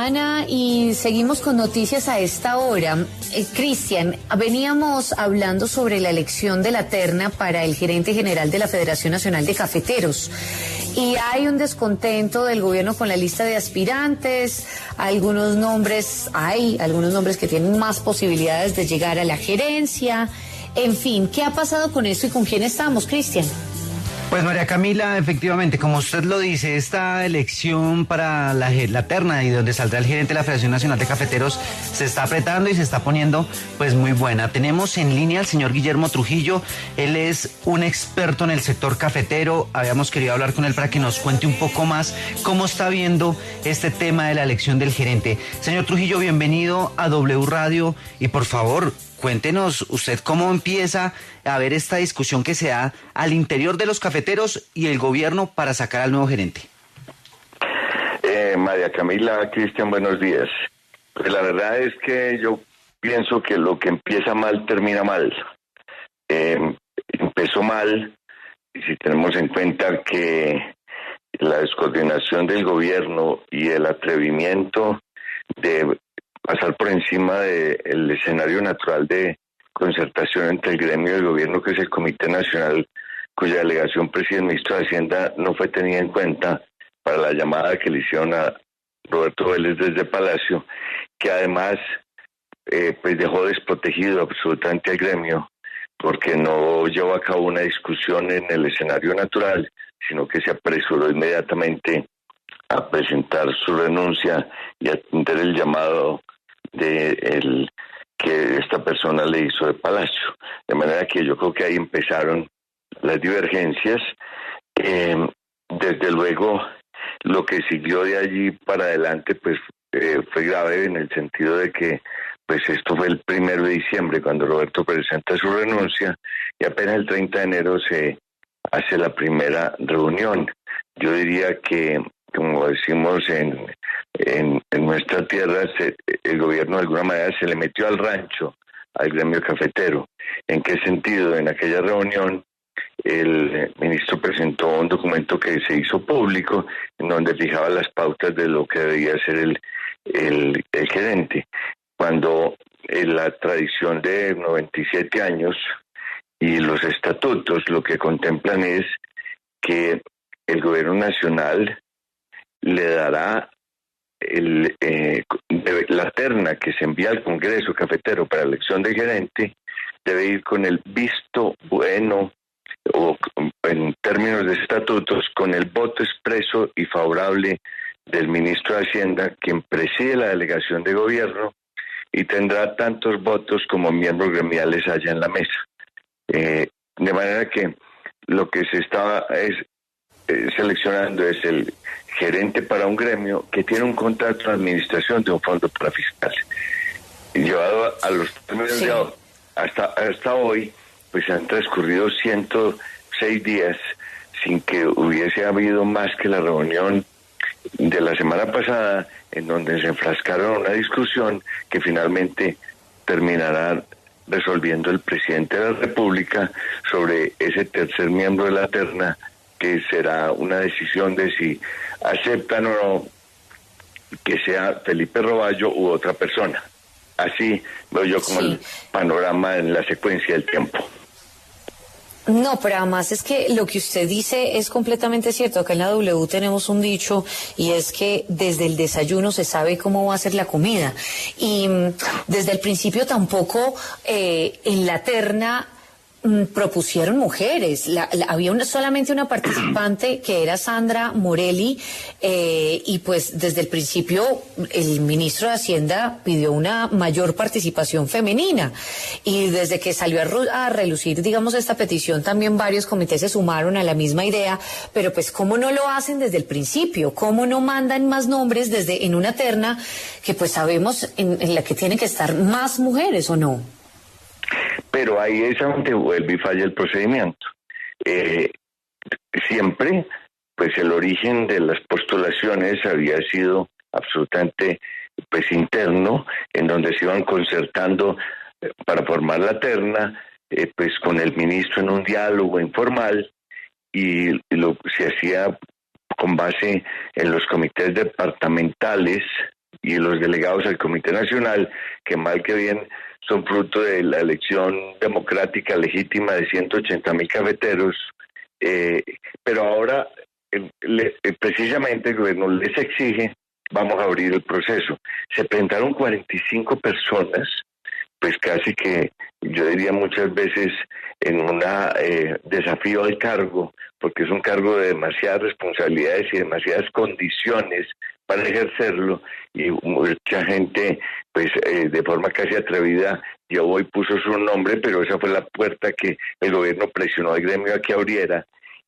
Ana, y seguimos con noticias a esta hora. Cristian, veníamos hablando sobre la elección de la terna para el gerente general de la Federación Nacional de Cafeteros. Y hay un descontento del gobierno con la lista de aspirantes, algunos nombres que tienen más posibilidades de llegar a la gerencia. En fin, ¿qué ha pasado con esto y con quién estamos, Cristian? Pues María Camila, efectivamente, como usted lo dice, esta elección para la terna y donde saldrá el gerente de la Federación Nacional de Cafeteros se está apretando y se está poniendo pues muy buena. Tenemos en línea al señor Guillermo Trujillo, él es un experto en el sector cafetero, habíamos querido hablar con él para que nos cuente un poco más cómo está viendo este tema de la elección del gerente. Señor Trujillo, bienvenido a W Radio y por favor, cuéntenos usted cómo empieza a ver esta discusión que se da al interior de los cafeteros y el gobierno para sacar al nuevo gerente. María Camila, Cristian, buenos días. Pues la verdad es que yo pienso que lo que empieza mal termina mal. Empezó mal, y si tenemos en cuenta que la descoordinación del gobierno y el atrevimiento de pasar por encima del escenario natural de concertación entre el gremio y el gobierno, que es el Comité Nacional, cuya delegación preside el ministro de Hacienda, no fue tenida en cuenta para la llamada que le hicieron a Roberto Vélez desde Palacio, que además pues dejó desprotegido absolutamente al gremio, porque no llevó a cabo una discusión en el escenario natural, sino que se apresuró inmediatamente a presentar su renuncia y a atender el llamado que esta persona le hizo de Palacio. De manera que yo creo que ahí empezaron las divergencias. Desde luego, lo que siguió de allí para adelante pues fue grave en el sentido de que pues esto fue el 1 de diciembre cuando Roberto presenta su renuncia y apenas el 30 de enero se hace la primera reunión. Yo diría que, como decimos en nuestra tierra, el gobierno de alguna manera se le metió al rancho al gremio cafetero. ¿En qué sentido? En aquella reunión el ministro presentó un documento que se hizo público en donde fijaba las pautas de lo que debía ser el gerente, cuando la tradición de 97 años y los estatutos lo que contemplan es que el gobierno nacional le dará la terna que se envía al Congreso Cafetero para elección de gerente, debe ir con el visto bueno, o en términos de estatutos, con el voto expreso y favorable del ministro de Hacienda, quien preside la delegación de gobierno, y tendrá tantos votos como miembros gremiales haya en la mesa. De manera que lo que se estaba seleccionando es el gerente para un gremio que tiene un contrato de administración de un fondo para fiscales. Llevado a los términos sí. Hasta hoy, pues han transcurrido 106 días sin que hubiese habido más que la reunión de la semana pasada, en donde se enfrascaron en una discusión que finalmente terminará resolviendo el presidente de la República sobre ese tercer miembro de la terna, que será una decisión de si aceptan o no que sea Felipe Roballo u otra persona. Así veo yo como el panorama en la secuencia del tiempo. No, pero además es que lo que usted dice es completamente cierto. Acá en la W tenemos un dicho y es que desde el desayuno se sabe cómo va a ser la comida. Y desde el principio tampoco en la terna propusieron mujeres. Había solamente una participante que era Sandra Morelli, y pues desde el principio el ministro de Hacienda pidió una mayor participación femenina, y desde que salió a relucir, digamos, esta petición, también varios comités se sumaron a la misma idea. Pero pues ¿cómo no lo hacen desde el principio? ¿Cómo no mandan más nombres en una terna que pues sabemos en la que tienen que estar más mujeres, o no? Pero ahí es donde vuelve y falla el procedimiento. Siempre, pues el origen de las postulaciones había sido absolutamente pues interno, en donde se iban concertando para formar la terna, pues con el ministro en un diálogo informal, y se hacía con base en los comités departamentales y los delegados al Comité Nacional, que mal que bien son fruto de la elección democrática legítima de 180.000 cafeteros, pero ahora precisamente el gobierno les exige, vamos a abrir el proceso. Se presentaron 45 personas, pues casi que yo diría muchas veces en un desafío al cargo, porque es un cargo de demasiadas responsabilidades y demasiadas condiciones para ejercerlo, y mucha gente pues de forma casi atrevida llevó y puso su nombre, pero esa fue la puerta que el gobierno presionó al gremio a que abriera.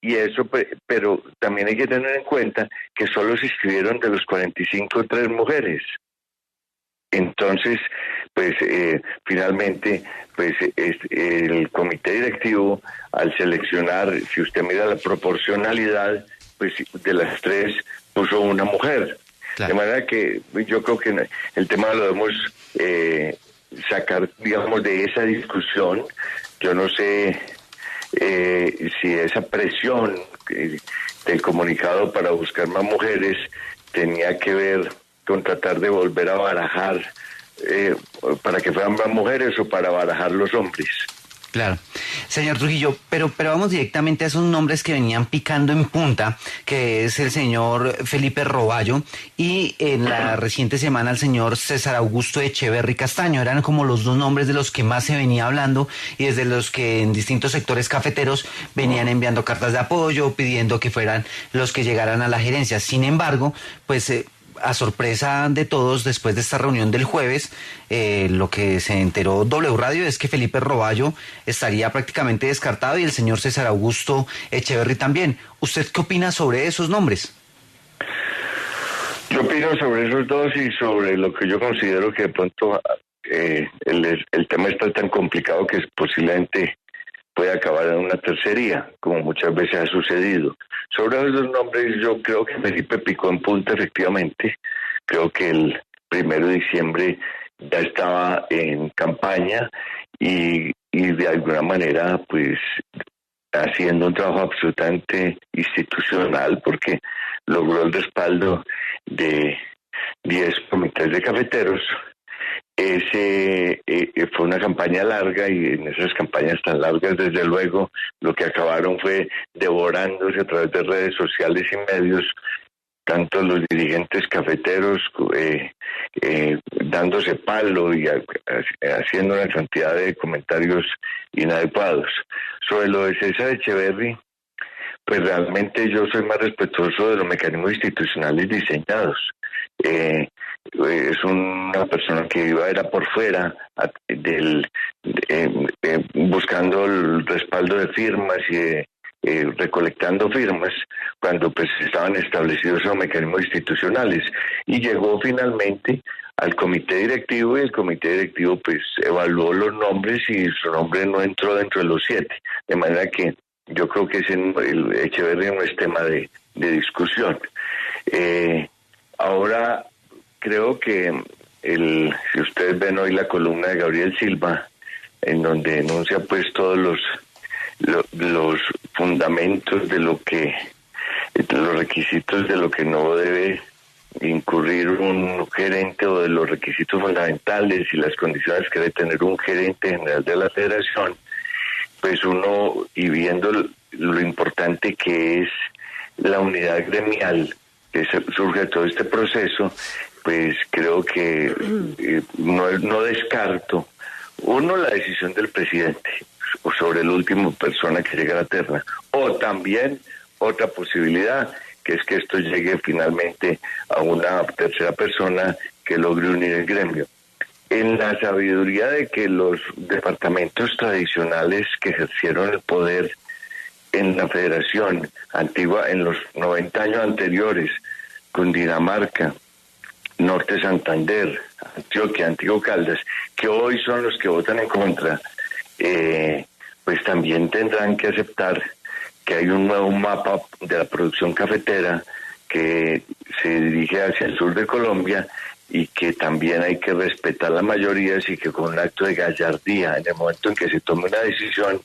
Y eso, pero también hay que tener en cuenta que solo se inscribieron de los 45 3 mujeres. Entonces, pues finalmente, pues el comité directivo, al seleccionar, si usted mira la proporcionalidad, pues de las 3 puso una mujer. Claro. De manera que yo creo que el tema lo debemos sacar, digamos, de esa discusión. Yo no sé si esa presión del comunicado para buscar más mujeres tenía que ver con tratar de volver a barajar para que fueran más mujeres o para barajar los hombres. Claro. Señor Trujillo, pero vamos directamente a esos nombres que venían picando en punta, que es el señor Felipe Roballo y en la reciente semana el señor César Augusto Echeverry Castaño. Eran como los 2 nombres de los que más se venía hablando y desde los que en distintos sectores cafeteros venían enviando cartas de apoyo, pidiendo que fueran los que llegaran a la gerencia. Sin embargo, pues a sorpresa de todos, después de esta reunión del jueves, lo que se enteró W Radio es que Felipe Roballo estaría prácticamente descartado y el señor César Augusto Echeverry también. ¿Usted qué opina sobre esos nombres? Yo opino sobre esos dos y sobre lo que yo considero que de pronto el tema está tan complicado que posiblemente puede acabar en una tercería, como muchas veces ha sucedido. Sobre esos dos nombres, yo creo que Felipe picó en punta, efectivamente. Creo que el 1 de diciembre ya estaba en campaña y de alguna manera, pues, haciendo un trabajo absolutamente institucional, porque logró el respaldo de 10 comités de cafeteros. Fue una campaña larga y en esas campañas tan largas, desde luego, lo que acabaron fue devorándose a través de redes sociales y medios, tanto los dirigentes cafeteros dándose palo y haciendo una cantidad de comentarios inadecuados. Sobre lo de César Echeverry, pues realmente yo soy más respetuoso de los mecanismos institucionales diseñados. Es una persona que era por fuera buscando el respaldo de firmas y recolectando firmas cuando pues estaban establecidos esos mecanismos institucionales, y llegó finalmente al comité directivo y el comité directivo pues evaluó los nombres y su nombre no entró dentro de los 7, de manera que yo creo que el Echeverry no es tema de discusión. Ahora creo que si ustedes ven hoy la columna de Gabriel Silva, en donde enuncia pues todos los fundamentos de los requisitos de lo que no debe incurrir un gerente, o de los requisitos fundamentales y las condiciones que debe tener un gerente general de la federación, pues uno, y viendo lo importante que es la unidad gremial que surge de todo este proceso, pues creo que no descarto, uno, la decisión del presidente sobre la última persona que llega a la terna, o también otra posibilidad, que es que esto llegue finalmente a una tercera persona que logre unir el gremio. En la sabiduría de que los departamentos tradicionales que ejercieron el poder en la federación antigua, en los 90 años anteriores, Cundinamarca, Norte Santander, Antioquia, Antiguo Caldas, que hoy son los que votan en contra, pues también tendrán que aceptar que hay un nuevo mapa de la producción cafetera que se dirige hacia el sur de Colombia, y que también hay que respetar las mayorías, y que con un acto de gallardía, en el momento en que se tome una decisión,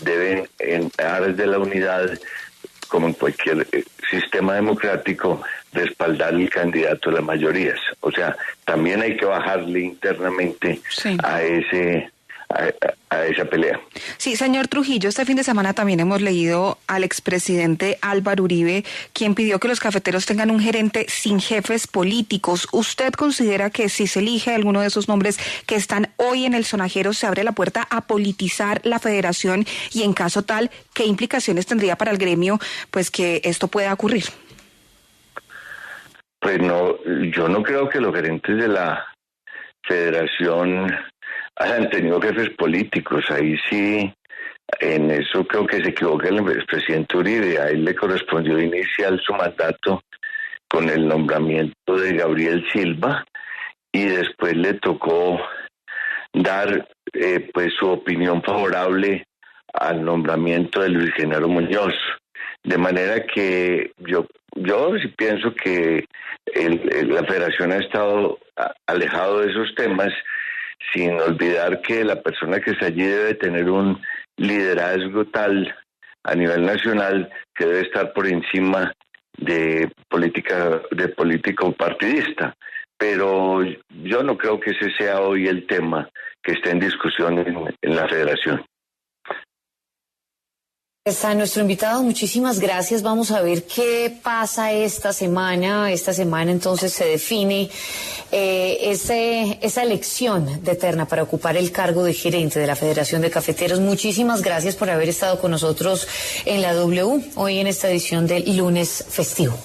deben, en aras de la unidad, como en cualquier sistema democrático, respaldar el candidato de las mayorías. O sea, también hay que bajarle internamente a esa pelea. Sí, señor Trujillo, este fin de semana también hemos leído al expresidente Álvaro Uribe, quien pidió que los cafeteros tengan un gerente sin jefes políticos. ¿Usted considera que si se elige alguno de esos nombres que están hoy en el sonajero, se abre la puerta a politizar la federación y en caso tal, qué implicaciones tendría para el gremio pues que esto pueda ocurrir? Pues no, yo no creo que los gerentes de la federación hayan tenido jefes políticos. Ahí sí, en eso creo que se equivoca el expresidente Uribe. A él le correspondió iniciar su mandato con el nombramiento de Gabriel Silva y después le tocó dar pues su opinión favorable al nombramiento de Luis Genaro Muñoz. De manera que yo sí pienso que la federación ha estado alejado de esos temas, sin olvidar que la persona que está allí debe tener un liderazgo tal a nivel nacional que debe estar por encima de político partidista. Pero yo no creo que ese sea hoy el tema que esté en discusión en la federación. Está nuestro invitado, muchísimas gracias. Vamos a ver qué pasa esta semana. Esta semana entonces se define esa elección de terna para ocupar el cargo de gerente de la Federación de Cafeteros. Muchísimas gracias por haber estado con nosotros en la W, hoy en esta edición del lunes festivo.